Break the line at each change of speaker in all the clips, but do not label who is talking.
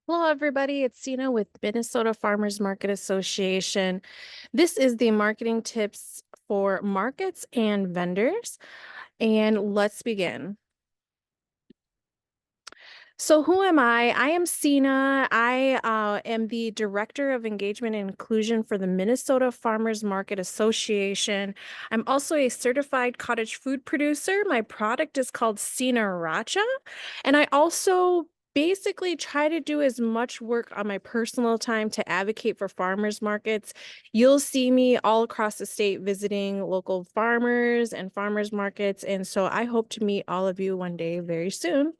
Hello, everybody. It's Sina with Minnesota Farmers Market Association. This is the marketing tips for markets and vendors. And let's begin. So who am I? I am Sina. I am the Director of Engagement and Inclusion for the Minnesota Farmers Market Association. I'm also a certified cottage food producer. My product is called Sina Racha. And I also basically try to do as much work on my personal time to advocate for farmers markets. You'll see me all across the state visiting local farmers and farmers markets. And so I hope to meet all of you one day very soon.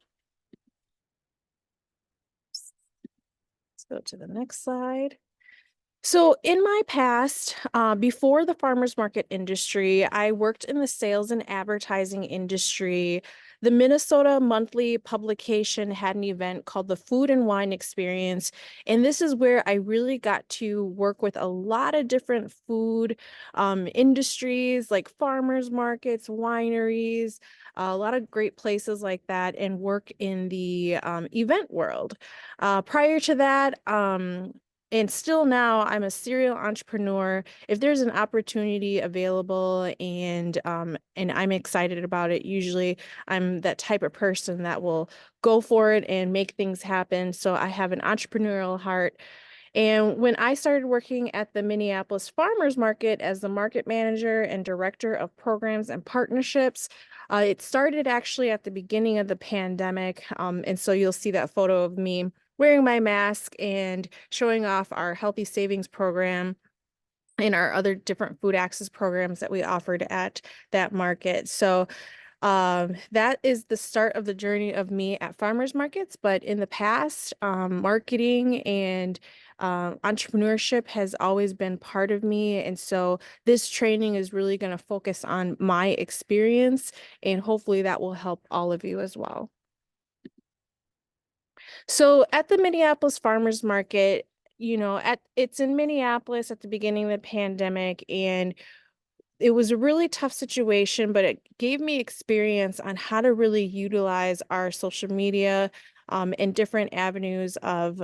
Let's go to the next slide. So in my past, before the farmers market industry, I worked in the sales and advertising industry. The Minnesota Monthly publication had an event called the Food and Wine Experience. And this is where I really got to work with a lot of different food industries like farmers markets, wineries, a lot of great places like that, and work in the event world. Prior to that, and still now, I'm a serial entrepreneur. If there's an opportunity available and I'm excited about it, usually I'm that type of person that will go for it and make things happen. So I have an entrepreneurial heart. And when I started working at the Minneapolis Farmers Market as the market manager and director of programs and partnerships, it started actually at the beginning of the pandemic. And so you'll see that photo of me wearing my mask and showing off our healthy savings program and our other different food access programs that we offered at that market. So that is the start of the journey of me at farmers markets. But in the past, marketing and entrepreneurship has always been part of me. And so this training is really going to focus on my experience, and hopefully that will help all of you as well. So at the Minneapolis Farmers Market, it's in Minneapolis at the beginning of the pandemic, and it was a really tough situation, but it gave me experience on how to really utilize our social media and different avenues of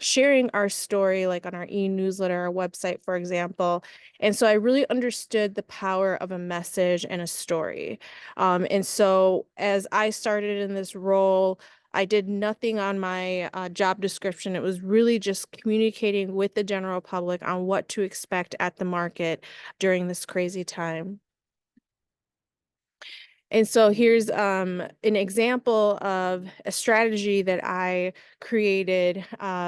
sharing our story, like on our e-newsletter, our website, for example. And so I really understood the power of a message and a story. And so as I started in this role, I did nothing on my job description. It was really just communicating with the general public on what to expect at the market during this crazy time. And so here's an example of a strategy that I created.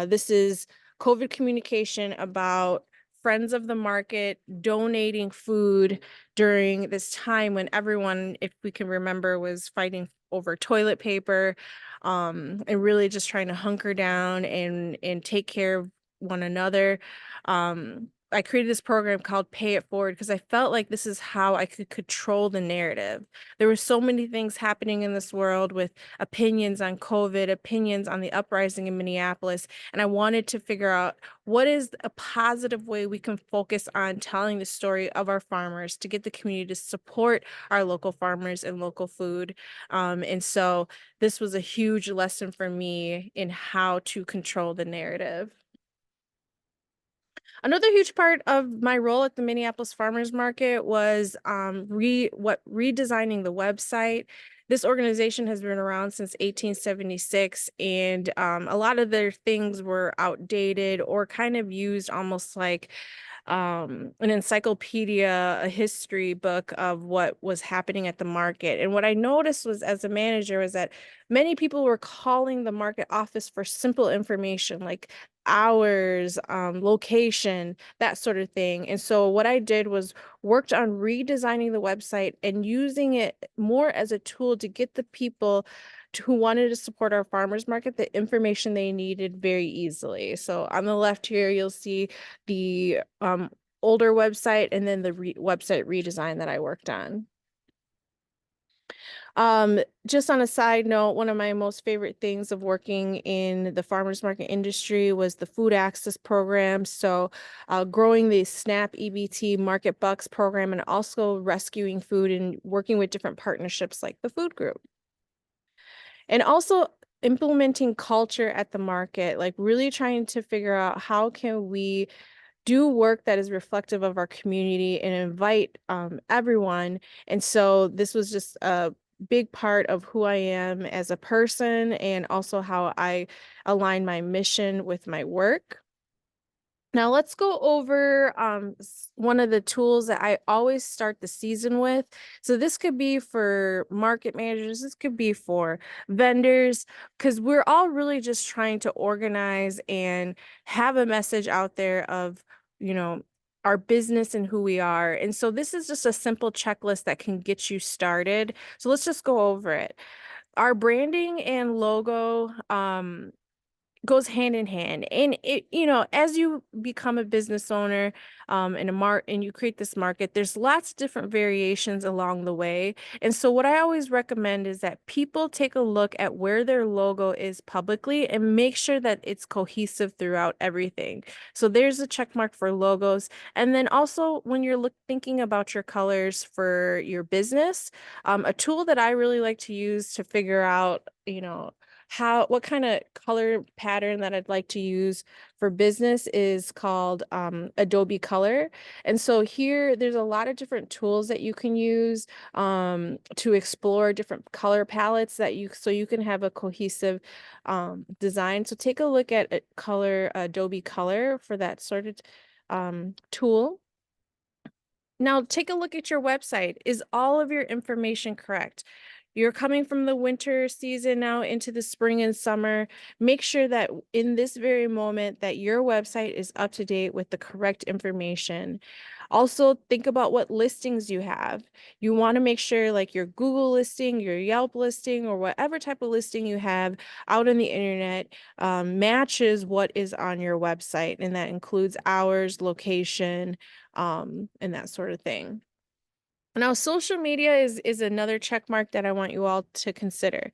This is COVID communication about friends of the market donating food during this time when everyone, if we can remember, was fighting over toilet paper, and really just trying to hunker down and take care of one another. I created this program called Pay It Forward because I felt like this is how I could control the narrative. There were so many things happening in this world with opinions on COVID, opinions on the uprising in Minneapolis, and I wanted to figure out what is a positive way we can focus on telling the story of our farmers to get the community to support our local farmers and local food. And so this was a huge lesson for me in how to control the narrative. Another huge part of my role at the Minneapolis Farmers Market was redesigning the website. This organization has been around since 1876, and a lot of their things were outdated or kind of used almost like an encyclopedia, a history book of what was happening at the market. And what I noticed was, as a manager, was that many people were calling the market office for simple information like hours, location, that sort of thing. And so what I did was worked on redesigning the website and using it more as a tool to get the people who wanted to support our farmers market the information they needed very easily. So on the left here, you'll see the older website and then the website redesign that I worked on. Just on a side note, one of my most favorite things of working in the farmers market industry was the food access program. So growing the SNAP EBT Market Bucks program and also rescuing food and working with different partnerships like the food group. And also implementing culture at the market, like really trying to figure out how can we do work that is reflective of our community and invite everyone. And so this was just a big part of who I am as a person and also how I align my mission with my work. Now let's go over one of the tools that I always start the season with. So this could be for market managers, this could be for vendors, because we're all really just trying to organize and have a message out there of, you know, our business and who we are. And so this is just a simple checklist that can get you started. So let's just go over it. Our branding and logo, goes hand in hand. And it, as you become a business owner, and you create this market, there's lots of different variations along the way. And so what I always recommend is that people take a look at where their logo is publicly and make sure that it's cohesive throughout everything. So there's a check mark for logos. And then also when you're thinking about your colors for your business, a tool that I really like to use to figure out, what kind of color pattern that I'd like to use for business is called Adobe Color. And so here there's a lot of different tools that you can use to explore different color palettes so you can have a cohesive design. So take a look at Adobe Color for that sort of tool. Now take a look at your website. Is all of your information correct? You're coming from the winter season now into the spring and summer. Make sure that in this very moment that your website is up to date with the correct information. Also, think about what listings you have. You want to make sure like your Google listing, your Yelp listing, or whatever type of listing you have out on the internet matches what is on your website. And that includes hours, location, and that sort of thing. Now, social media is another check mark that I want you all to consider.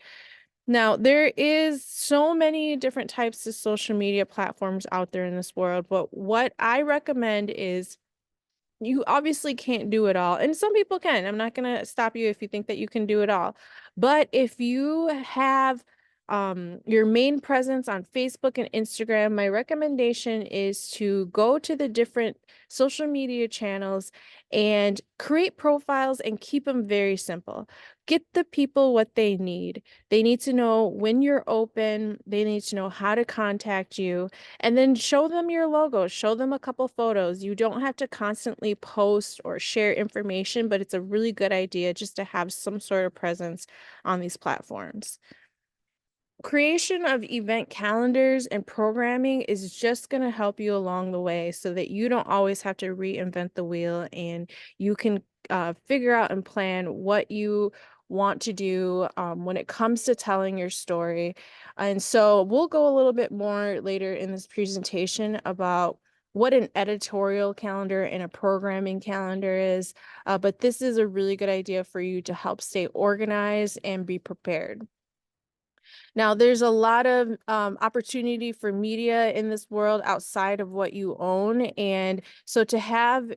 Now, there is so many different types of social media platforms out there in this world, but what I recommend is you obviously can't do it all. And some people can. I'm not going to stop you if you think that you can do it all. But if you have your main presence on Facebook and Instagram, my recommendation is to go to the different social media channels and create profiles and keep them very simple. Get the people what they need. They need to know when you're open. They need to know how to contact you. And then show them your logo, show them a couple photos. You don't have to constantly post or share information, but it's a really good idea just to have some sort of presence on these platforms. Creation of event calendars and programming is just going to help you along the way so that you don't always have to reinvent the wheel and you can figure out and plan what you want to do when it comes to telling your story. And so we'll go a little bit more later in this presentation about what an editorial calendar and a programming calendar is. But this is a really good idea for you to help stay organized and be prepared. Now, there's a lot of opportunity for media in this world outside of what you own. And so to have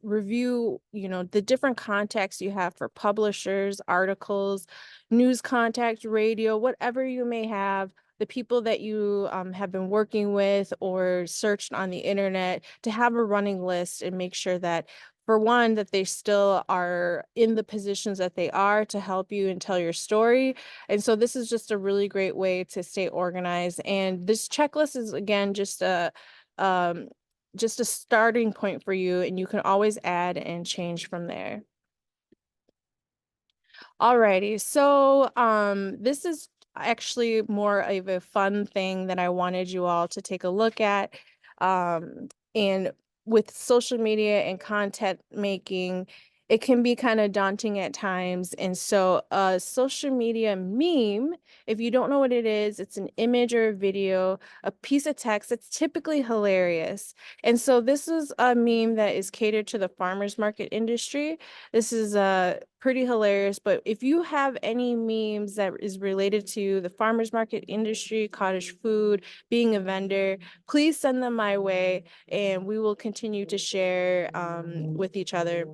review, the different contacts you have for publishers, articles, news contact, radio, whatever you may have, the people that you have been working with or searched on the internet, to have a running list and make sure that for one, that they still are in the positions that they are to help you and tell your story. And so this is just a really great way to stay organized. And this checklist is, again, just a starting point for you, and you can always add and change from there. Alrighty, so this is actually more of a fun thing that I wanted you all to take a look at. And with social media and content making, it can be kind of daunting at times. And so a social media meme, if you don't know what it is, it's an image or a video, a piece of text that's typically hilarious. And so this is a meme that is catered to the farmers market industry. This is pretty hilarious, but if you have any memes that is related to the farmers market industry, cottage food, being a vendor, please send them my way and we will continue to share with each other.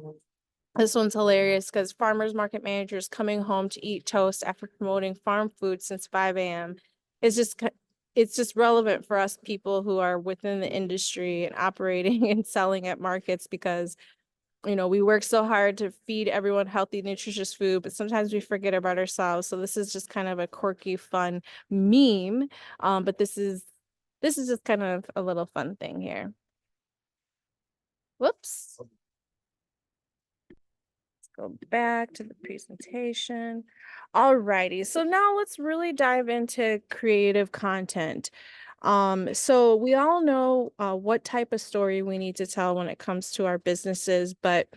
This one's hilarious because farmers market managers coming home to eat toast after promoting farm food since 5 a.m. it's just it's just relevant for us people who are within the industry and operating and selling at markets, because we work so hard to feed everyone healthy, nutritious food, but sometimes we forget about ourselves. So this is just kind of a quirky, fun meme. But this is just kind of a little fun thing here. Whoops. Let's go back to the presentation. All righty. So now let's really dive into creative content. So we all know what type of story we need to tell when it comes to our businesses, but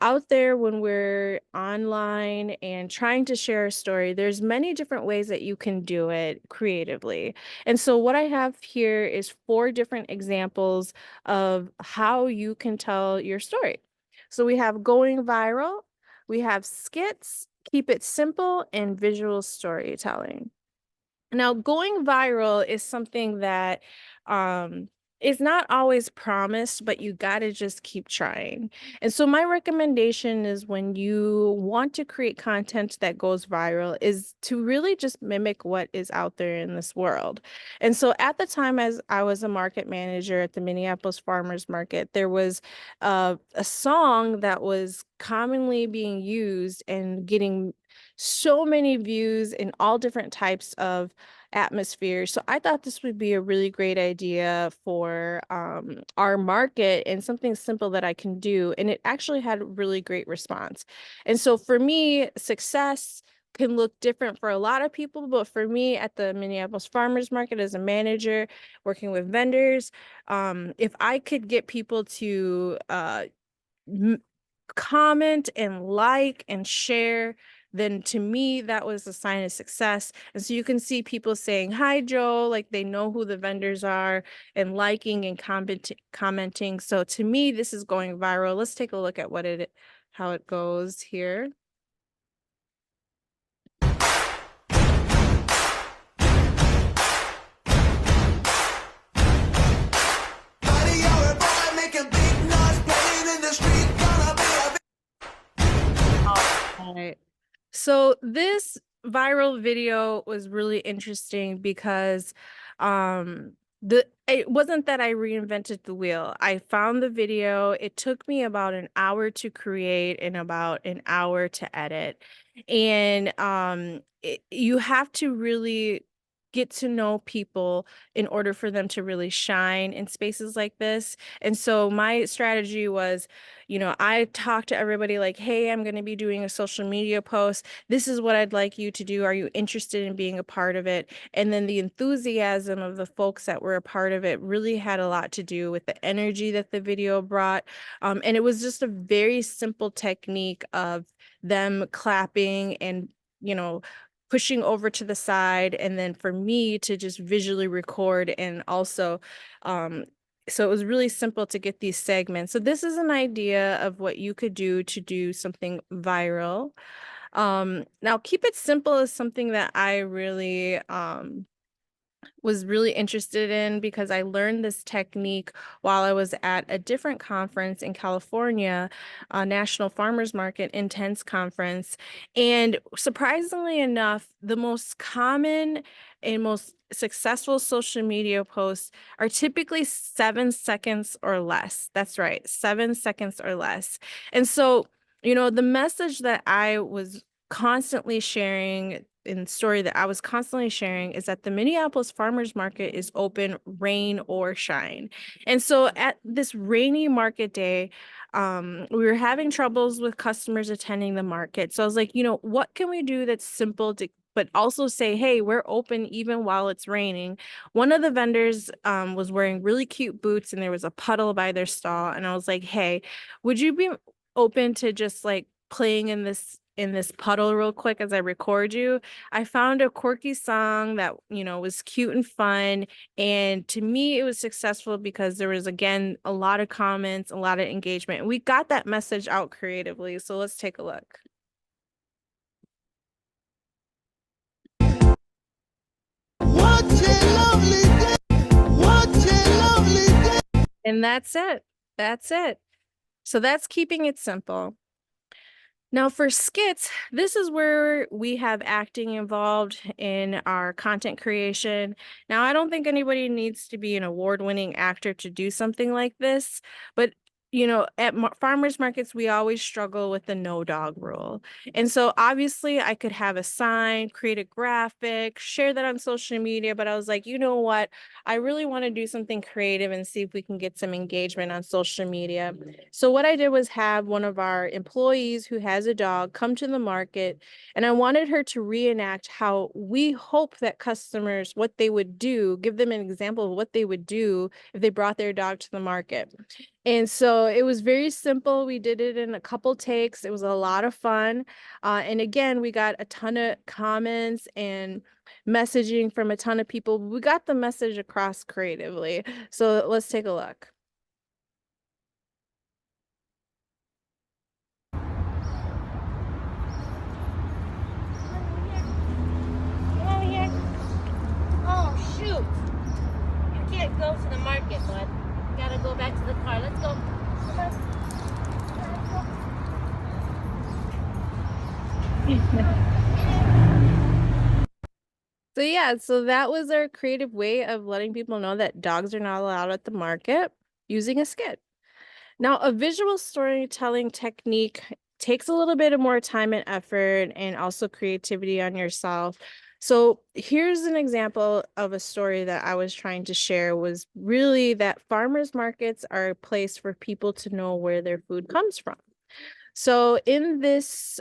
out there when we're online and trying to share a story, there's many different ways that you can do it creatively. And so what I have here is 4 different examples of how you can tell your story. So we have going viral, we have skits, keep it simple, and visual storytelling. Now, going viral is something that is not always promised, but you got to just keep trying. And so my recommendation is, when you want to create content that goes viral, is to really just mimic what is out there in this world. And so at the time, as I was a market manager at the Minneapolis Farmers Market, there was a song that was commonly being used and getting so many views in all different types of atmospheres. So I thought this would be a really great idea for our market, and something simple that I can do. And it actually had really great response. And so for me, success can look different for a lot of people, but for me at the Minneapolis Farmers Market, as a manager working with vendors, if I could get people to comment and like and share, then to me that was a sign of success. And so you can see people saying, "Hi, Joe," like they know who the vendors are, and liking and commenting. So to me, this is going viral. Let's take a look at how it goes here. All right. So this viral video was really interesting because it wasn't that I reinvented the wheel. I found the video. It took me about an hour to create and about an hour to edit. And you have to really get to know people in order for them to really shine in spaces like this. And so my strategy was, I talked to everybody like, "Hey, I'm going to be doing a social media post. This is what I'd like you to do. Are you interested in being a part of it?" And then the enthusiasm of the folks that were a part of it really had a lot to do with the energy that the video brought. And it was just a very simple technique of them clapping and, pushing over to the side, and then for me to just visually record. And also, so it was really simple to get these segments. So this is an idea of what you could do to do something viral. Now, keep it simple is something that I really was really interested in, because I learned this technique while I was at a different conference in California, a National Farmers Market Intense Conference. And surprisingly enough, the most common and most successful social media posts are typically 7 seconds or less. That's right, 7 seconds or less. And so, the message that I was constantly sharing, in the story that I was constantly sharing, is that the Minneapolis Farmers Market is open rain or shine. And so at this rainy market day, we were having troubles with customers attending the market. So I was like, what can we do that's simple but also say, "Hey, we're open even while it's raining." One of the vendors was wearing really cute boots, and there was a puddle by their stall. And I was like, "Hey, would you be open to just like playing in this puddle real quick as I record you?" I found a quirky song that, was cute and fun. And to me, it was successful because there was, again, a lot of comments, a lot of engagement, and we got that message out creatively. So let's take a look. What a lovely day. What a lovely day. And that's it. That's it. So that's keeping it simple. Now, for skits, this is where we have acting involved in our content creation. Now, I don't think anybody needs to be an award-winning actor to do something like this, but at farmers markets, we always struggle with the no dog rule. And so obviously, I could have a sign, create a graphic, share that on social media, but I was like, you know what? I really want to do something creative and see if we can get some engagement on social media. So what I did was have one of our employees who has a dog come to the market, and I wanted her to reenact how we hope that customers, what they would do, give them an example of what they would do if they brought their dog to the market. And so it was very simple. We did it in a couple takes. It was a lot of fun. And again, we got a ton of comments and messaging from a ton of people. We got the message across creatively. So let's take a look.
Come over here. Oh, shoot. You can't go to the market, bud. You gotta go back to the car. Let's go. Come on.
So yeah, so that was our creative way of letting people know that dogs are not allowed at the market using a skit. Now, a visual storytelling technique takes a little bit of more time and effort and also creativity on yourself. So here's an example of a story that I was trying to share was really that farmers markets are a place for people to know where their food comes from. So in this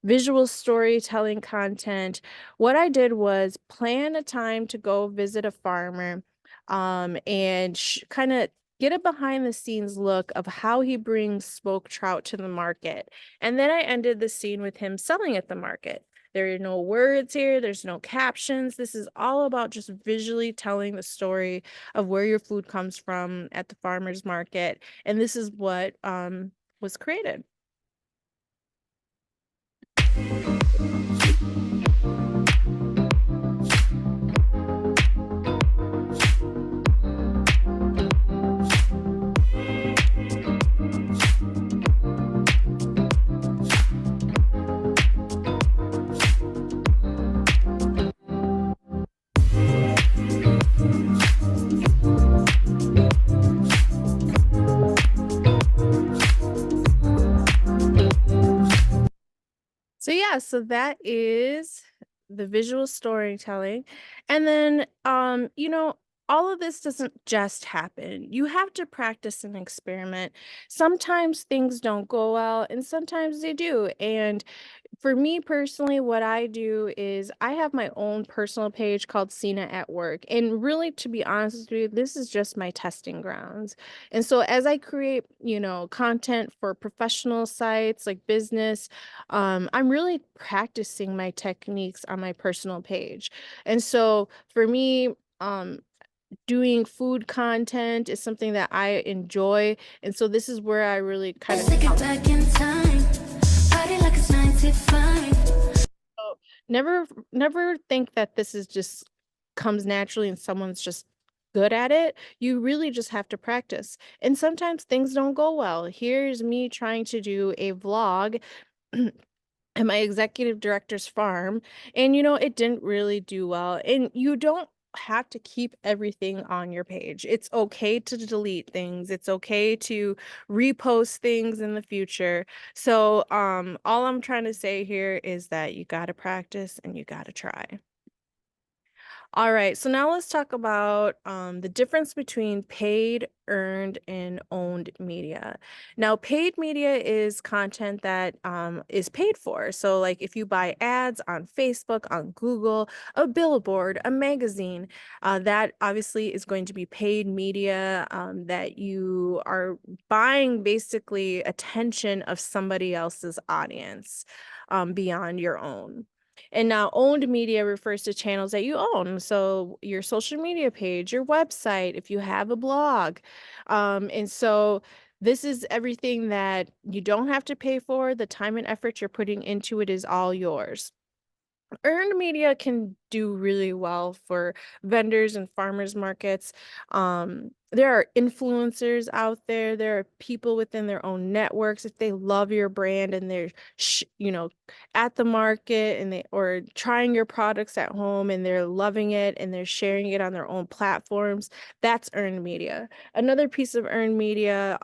visual storytelling content, what I did was plan a time to go visit a farmer and kind of get a behind the scenes look of how he brings smoked trout to the market. And then I ended the scene with him selling at the market. There are no words here, there's no captions. This is all about just visually telling the story of where your food comes from at the farmer's market. And this is what was created. So yeah, so that is the visual storytelling. And then all of this doesn't just happen. You have to practice and experiment. Sometimes things don't go well and sometimes they do. And for me personally, what I do is I have my own personal page called Cena at Work. And really, to be honest with you, this is just my testing grounds. And so as I create, content for professional sites like business, I'm really practicing my techniques on my personal page. And so for me, doing food content is something that I enjoy. And so this is where I really kind of
Back in time, party like it's 95.
never think that this is just comes naturally and someone's just good at it. You really just have to practice. And sometimes things don't go well. Here's me trying to do a vlog at my executive director's farm, and it didn't really do well. And you don't have to keep everything on your page. It's okay to delete things. It's okay to repost things in the future. So all I'm trying to say here is that you got to practice and you got to try. All right, so now let's talk about the difference between paid, earned, and owned media. Now, paid media is content that is paid for. So, like if you buy ads on Facebook, on Google, a billboard, a magazine, that obviously is going to be paid media that you are buying basically attention of somebody else's audience beyond your own. And now owned media refers to channels that you own. So your social media page, your website, if you have a blog. And so this is everything that you don't have to pay for. The time and effort you're putting into it is all yours. Earned media can do really well for vendors and farmers markets. There are influencers out there. There are people within their own networks. If they love your brand and they're, at the market and they or trying your products at home and they're loving it and they're sharing it on their own platforms, that's earned media. Another piece of earned media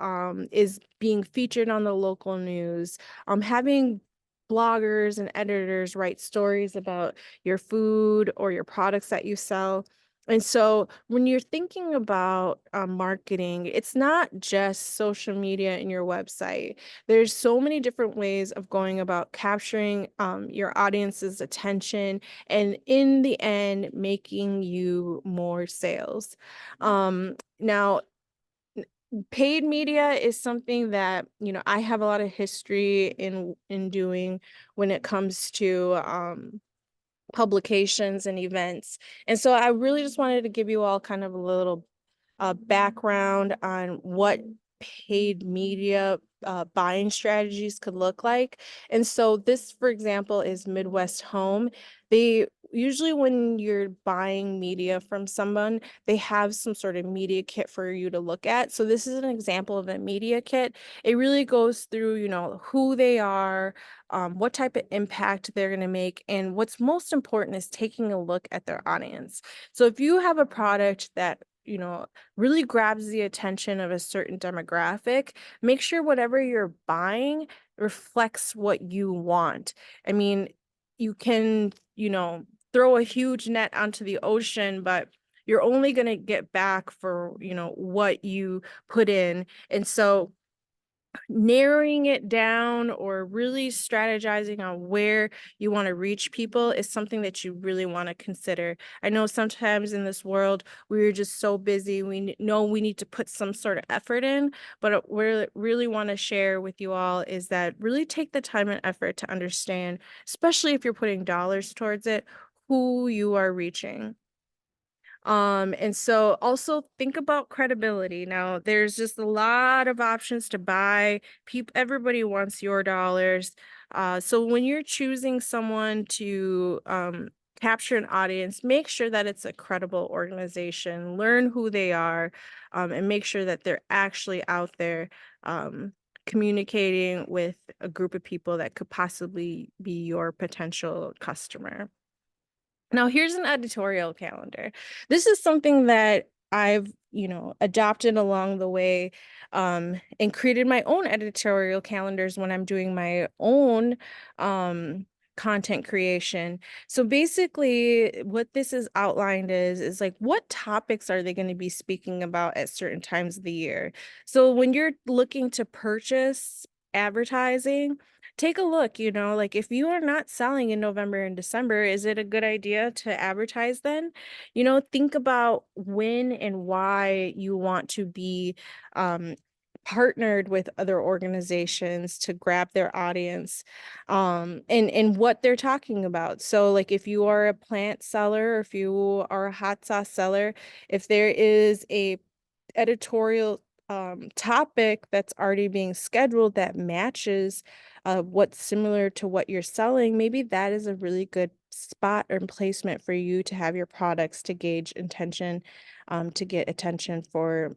is being featured on the local news, having bloggers and editors write stories about your food or your products that you sell. And so when you're thinking about marketing, it's not just social media and your website. There's so many different ways of going about capturing your audience's attention and in the end, making you more sales. Now, paid media is something that, I have a lot of history in doing when it comes to publications and events. And so I really just wanted to give you all kind of a little background on what paid media buying strategies could look like. And so this, for example, is Midwest Home. They usually, when you're buying media from someone, they have some sort of media kit for you to look at. So this is an example of a media kit. It really goes through, who they are, what type of impact they're going to make. And what's most important is taking a look at their audience. So if you have a product that, really grabs the attention of a certain demographic, make sure whatever you're buying reflects what you want. I mean, you can, throw a huge net onto the ocean, but you're only going to get back for, what you put in. And so narrowing it down or really strategizing on where you want to reach people is something that you really want to consider. I know sometimes in this world we're just so busy, we know we need to put some sort of effort in, but what we really want to share with you all is that really take the time and effort to understand, especially if you're putting dollars towards it, who you are reaching. And so also think about credibility. Now, there's just a lot of options to buy. Everybody wants your dollars. So when you're choosing someone to capture an audience, make sure that it's a credible organization. Learn who they are, and make sure that they're actually out there communicating with a group of people that could possibly be your potential customer. Now, here's an editorial calendar. This is something that I've, adopted along the way, and created my own editorial calendars when I'm doing my own content creation. So basically, what this is outlined is like what topics are they going to be speaking about at certain times of the year. So when you're looking to purchase advertising, take a look, like if you are not selling in November and December, is it a good idea to advertise then? Think about when and why you want to be um, partnered with other organizations to grab their audience, and what they're talking about. So like if you are a plant seller, or if you are a hot sauce seller, if there is a editorial topic that's already being scheduled that matches what's similar to what you're selling, maybe that is a really good spot or placement for you to have your products to gauge intention, to get attention for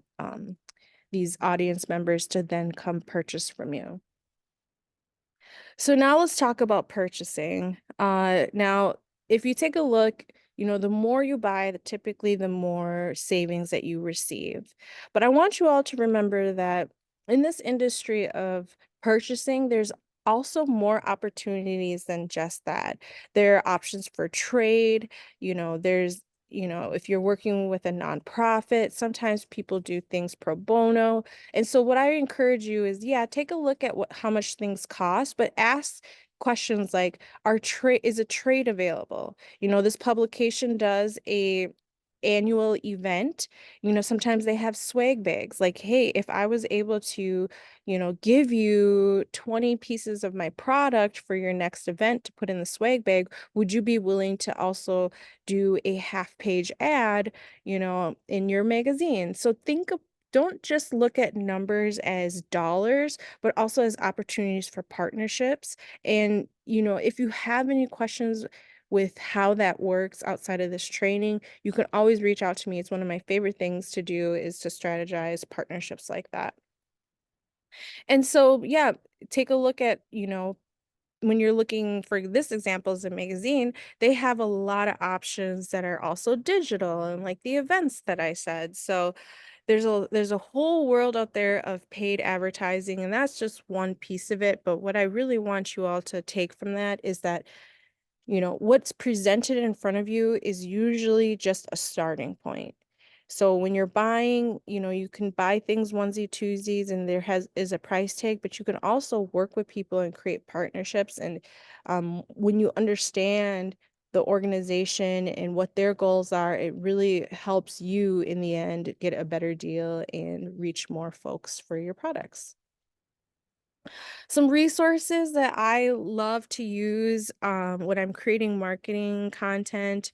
these audience members to then come purchase from you. So now let's talk about purchasing. Now, if you take a look, the more you buy, typically the more savings that you receive. But I want you all to remember that in this industry of purchasing, there's also more opportunities than just that. There are options for trade, there's if you're working with a nonprofit, sometimes people do things pro bono. And so what I encourage you is, yeah, take a look at how much things cost, but ask questions like, is a trade available? This publication does a annual event. Sometimes they have swag bags. Like, hey, if I was able to, give you 20 pieces of my product for your next event to put in the swag bag, would you be willing to also do a half-page ad, in your magazine? So don't just look at numbers as dollars, but also as opportunities for partnerships. And, if you have any questions with how that works outside of this training, you can always reach out to me. It's one of my favorite things to do is to strategize partnerships like that. And so, yeah, take a look at, when you're looking for this example as a magazine, they have a lot of options that are also digital and like the events that I said. So there's a whole world out there of paid advertising, and that's just one piece of it. But what I really want you all to take from that is that what's presented in front of you is usually just a starting point. So when you're buying, you can buy things onesie twosies and there has is a price tag, but you can also work with people and create partnerships. And when you understand the organization and what their goals are, it really helps you in the end get a better deal and reach more folks for your products. Some resources that I love to use when I'm creating marketing content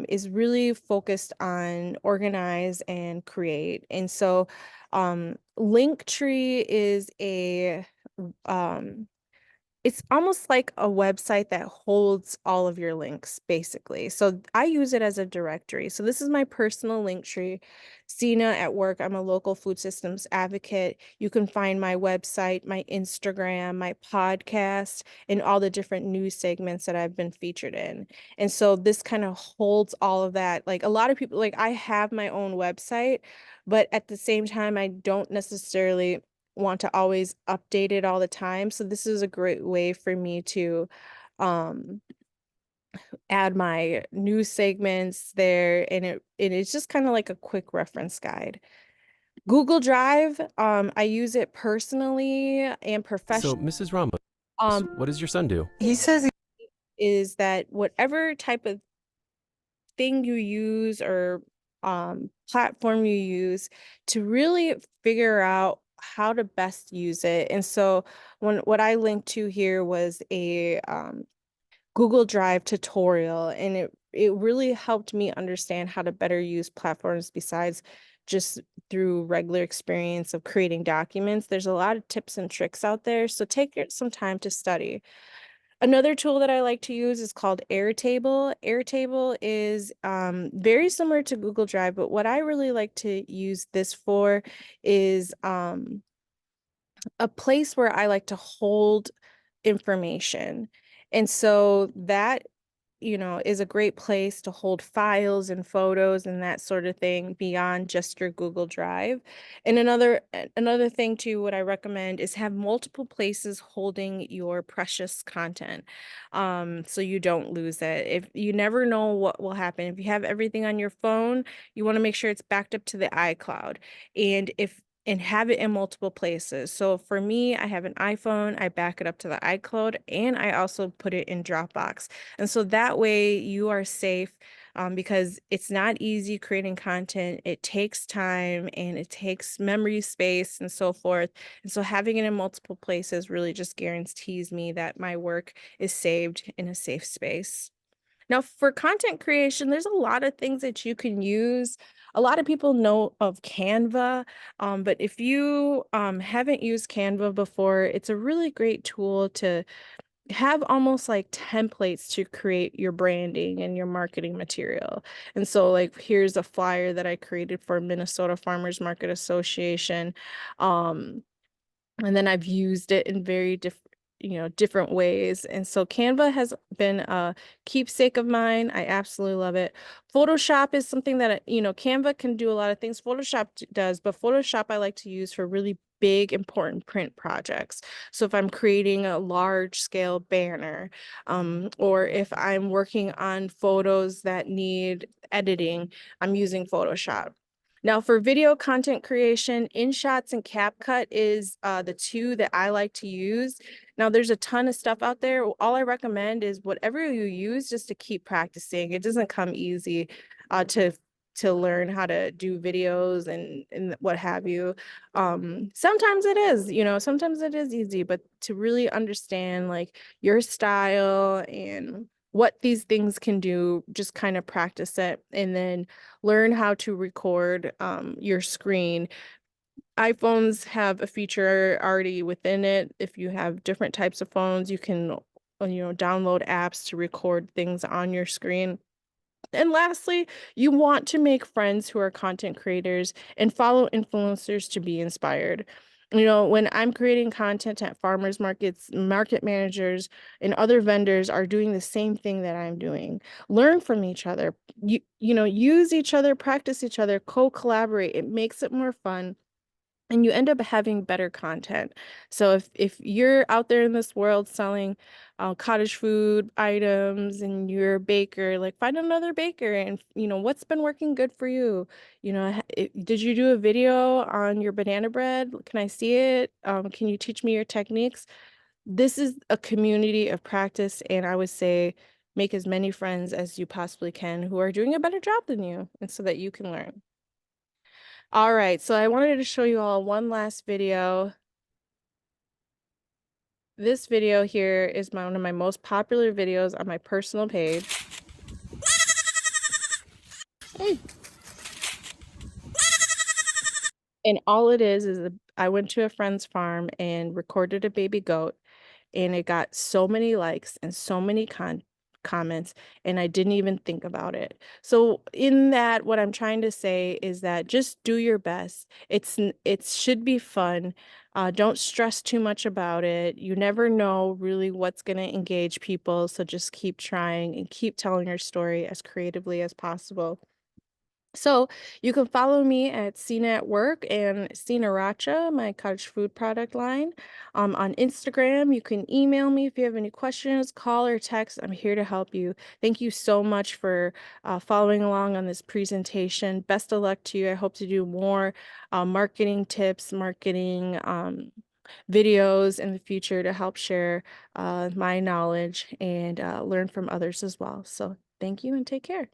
is really focused on organize and create. And so Linktree is um, it's almost like a website that holds all of your links, basically. So I use it as a directory. So this is my personal link tree. Sina at work, I'm a local food systems advocate. You can find my website, my Instagram, my podcast, and all the different news segments that I've been featured in. And so this kind of holds all of that. Like a lot of people, like I have my own website, but at the same time, I don't necessarily want to always update it all the time. So this is a great way for me to um add my news segments there, and it's just kind of like a quick reference guide. Google Drive, I use it personally and
So,
professionally.
Mrs. Ramos,
Um
what does your son do?
He says
is that whatever type of thing you use or platform you use to really figure out how to best use it. And so what I linked to here was a Google Drive tutorial, and it really helped me understand how to better use platforms besides just through regular experience of creating documents. There's a lot of tips and tricks out there, so take some time to study. Another tool that I like to use is called Airtable. Airtable is very similar to Google Drive, but what I really like to use this for is a place where I like to hold information. And so that is a great place to hold files and photos and that sort of thing beyond just your Google Drive. And another thing too, what I recommend is have multiple places holding your precious content, so you don't lose it. If you never know what will happen, if you have everything on your phone, you want to make sure it's backed up to the iCloud, and have it in multiple places. So for me, I have an iPhone, I back it up to the iCloud, and I also put it in Dropbox. And so that way you are safe, because it's not easy creating content. It takes time and it takes memory space and so forth. And so having it in multiple places really just guarantees me that my work is saved in a safe space. Now, for content creation, there's a lot of things that you can use. A lot of people know of Canva, but if you haven't used Canva before, it's a really great tool to have almost like templates to create your branding and your marketing material. And so like here's a flyer that I created for Minnesota Farmers Market Association. Um, and then I've used it in very different ways. And so Canva has been a keepsake of mine. I absolutely love it. Photoshop is something that, Canva can do a lot of things. Photoshop does, but Photoshop I like to use for really big, important print projects. So if I'm creating a large scale banner, or if I'm working on photos that need editing, I'm using Photoshop. Now for video content creation, InShots and CapCut is the two that I like to use. Now there's a ton of stuff out there. All I recommend is whatever you use just to keep practicing. It doesn't come easy to learn how to do videos and what have you. Sometimes it is, sometimes it is easy, but to really understand like your style and what these things can do, just kind of practice it and then learn how to record your screen. iPhones have a feature already within it. If you have different types of phones, you can download apps to record things on your screen. And lastly, you want to make friends who are content creators and follow influencers to be inspired. When I'm creating content at farmers markets, market managers and other vendors are doing the same thing that I'm doing. Learn from each other. Use each other, practice each other, co-collaborate. It makes it more fun and you end up having better content. So if you're out there in this world selling cottage food items and you're a baker, like find another baker and what's been working good for you. Did you do a video on your banana bread? Can I see it? Can you teach me your techniques? This is a community of practice, and I would say make as many friends as you possibly can who are doing a better job than you, and so that you can learn. All right, so I wanted to show you all one last video. This video here is one of my most popular videos on my personal page. And all it is I went to a friend's farm and recorded a baby goat, and it got so many likes and so many comments, and I didn't even think about it. So in that, what I'm trying to say is that just do your best. It should be fun. Don't stress too much about it. You never know really what's going to engage people, so just keep trying and keep telling your story as creatively as possible. So you can follow me at Cena at Work and Cena Racha, my cottage food product line. On Instagram, you can email me if you have any questions, call or text. I'm here to help you. Thank you so much for following along on this presentation. Best of luck to you. I hope to do more marketing tips, marketing videos in the future to help share my knowledge and learn from others as well. So thank you and take care.